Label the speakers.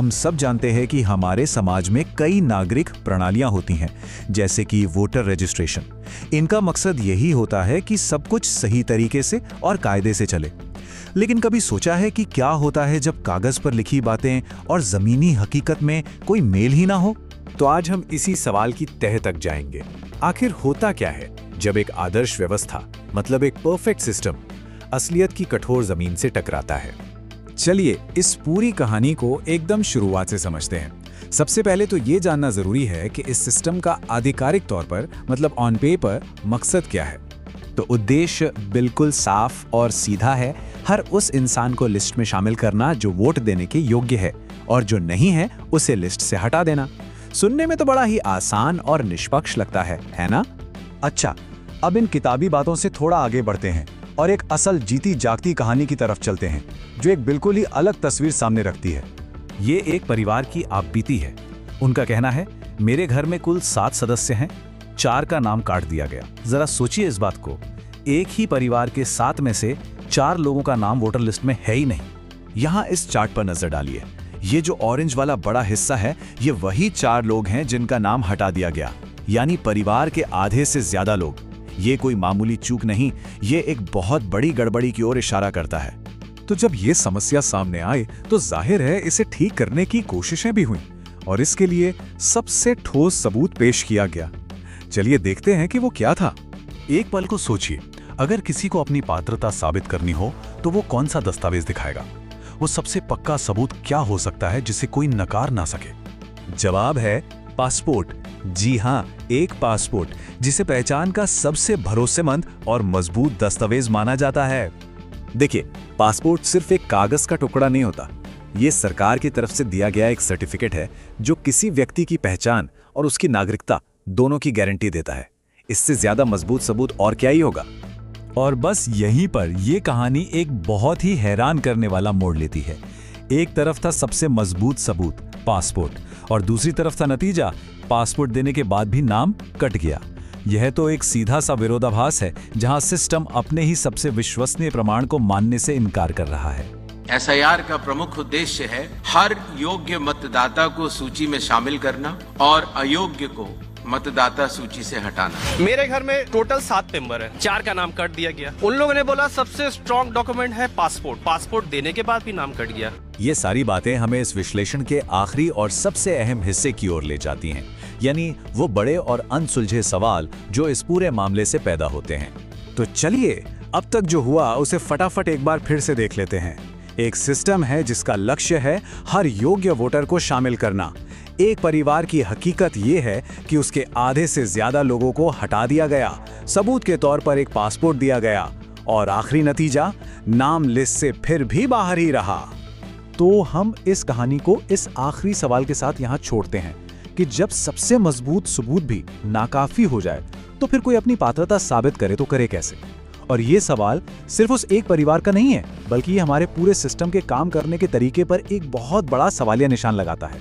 Speaker 1: हम सब जानते हैं कि हमारे समाज में कई नागरिक प्रणालियां होती हैं, जैसे कि वोटर रजिस्ट्रेशन। इनका मकसद यही होता है कि सब कुछ सही तरीके से और कायदे से चले। लेकिन कभी सोचा है कि क्या होता है जब कागज पर लिखी बातें और जमीनी हकीकत में कोई मेल ही ना हो?
Speaker 2: तो आज हम इसी सवाल की तह तक जाएंगे। आखिर होता क्या है जब एक आदर्श व्यवस्था, मतलब एक परफेक्ट सिस्टम, असलियत की कठोर जमीन से टकराता है? चलिए इस पूरी कहानी को एकदम शुरुआत से समझते हैं। सबसे पहले तो ये जानना जरूरी है कि इस सिस्टम का आधिकारिक तौर पर, मतलब ऑन पेपर, मकसद क्या है।
Speaker 3: तो उद्देश्य बिल्कुल साफ और सीधा है, हर उस इंसान को लिस्ट में शामिल करना जो वोट देने के योग्य है, और जो नहीं है उसे लिस्ट से हटा देना। सुनने में तो बड़ा ही आसान और निष्पक्ष लगता है ना?
Speaker 1: अच्छा, अब इन किताबी बातों से थोड़ा आगे बढ़ते हैं और एक असल जीती जागती कहानी की तरफ चलते हैं, जो एक बिल्कुल ही अलग तस्वीर सामने रखती है।
Speaker 2: ये एक परिवार की आपबीती है। उनका कहना है, मेरे घर में कुल 7 सदस्य हैं, 4 का नाम काट दिया गया। जरा सोचिए इस बात को, एक ही परिवार के 7 में से 4 लोगों का नाम वोटर लिस्ट में है ही नहीं।
Speaker 1: यहाँ इस चार्ट पर नजर डालिए। ये जो ऑरेंज वाला बड़ा हिस्सा है, ये वही 4 लोग हैं जिनका नाम हटा दिया गया, यानी परिवार के आधे से ज्यादा लोग। ये कोई मामूली चूक नहीं, ये एक बहुत बड़ी गड़बड़ी की ओर इशारा करता है।
Speaker 4: तो जब ये समस्या सामने आई तो जाहिर है इसे ठीक करने की कोशिशें भी हुई, और इसके लिए सबसे ठोस सबूत पेश किया गया। चलिए देखते हैं कि वो क्या था।
Speaker 5: एक पल को सोचिए, अगर किसी को अपनी पात्रता साबित करनी हो तो वो कौन सा दस्तावेज दिखाएगा? वो सबसे पक्का सबूत क्या हो सकता है जिसे कोई नकार ना सके?
Speaker 1: जवाब है पासपोर्ट। जी हाँ, एक पासपोर्ट, जिसे पहचान का सबसे भरोसेमंद और मजबूत दस्तावेज माना जाता है। देखिए, पासपोर्ट सिर्फ एक कागज का टुकड़ा नहीं होता। ये सरकार की तरफ से दिया गया एक सर्टिफिकेट है जो किसी व्यक्ति की पहचान और उसकी नागरिकता दोनों की गारंटी देता है। इससे ज्यादा मजबूत सबूत और क्या ही होगा।
Speaker 3: और बस यहीं पर यह कहानी एक बहुत ही हैरान करने वाला मोड़ लेती है। एक तरफ था सबसे मजबूत सबूत, पासपोर्ट, और दूसरी तरफ था नतीजा, पासपोर्ट देने के बाद भी नाम कट गया। यह तो एक सीधा सा विरोधाभास है, जहां सिस्टम अपने ही सबसे विश्वसनीय प्रमाण को मानने से इनकार कर रहा है।
Speaker 6: एसआईआर का प्रमुख उद्देश्य है हर योग्य मतदाता को सूची में शामिल करना और अयोग्य को मतदाता सूची से हटाना।
Speaker 7: मेरे घर में टोटल 7 मेंबर हैं, 4 का नाम कट दिया गया। उन लोगों ने बोला सबसे स्ट्रॉन्ग डॉक्यूमेंट है पासपोर्ट, पासपोर्ट देने के बाद भी नाम कट गया।
Speaker 1: ये सारी बातें हमें इस विश्लेषण के आखिरी और सबसे अहम हिस्से की ओर ले जाती हैं, यानी वो बड़े और अनसुलझे सवाल जो इस पूरे मामले से पैदा होते हैं।
Speaker 4: तो चलिए अब तक जो हुआ उसे फटाफट एक बार फिर से देख लेते हैं। एक सिस्टम है जिसका लक्ष्य है हर योग्य वोटर को शामिल करना। एक परिवार की हकीकत ये है कि उसके आधे से ज्यादा लोगों को हटा दिया गया, सबूत के तौर पर एक पासपोर्ट दिया गया, और आखिरी नतीजा, नाम लिस्ट से फिर भी बाहर ही रहा।
Speaker 1: तो हम इस कहानी को इस आखिरी सवाल के साथ यहाँ छोड़ते हैं कि जब सबसे मजबूत सबूत भी नाकाफी हो जाए तो फिर कोई अपनी पात्रता साबित करे तो करे कैसे? और ये सवाल सिर्फ उस एक परिवार का नहीं है, बल्कि ये हमारे पूरे सिस्टम के काम करने के तरीके पर एक बहुत बड़ा सवालिया निशान लगाता है।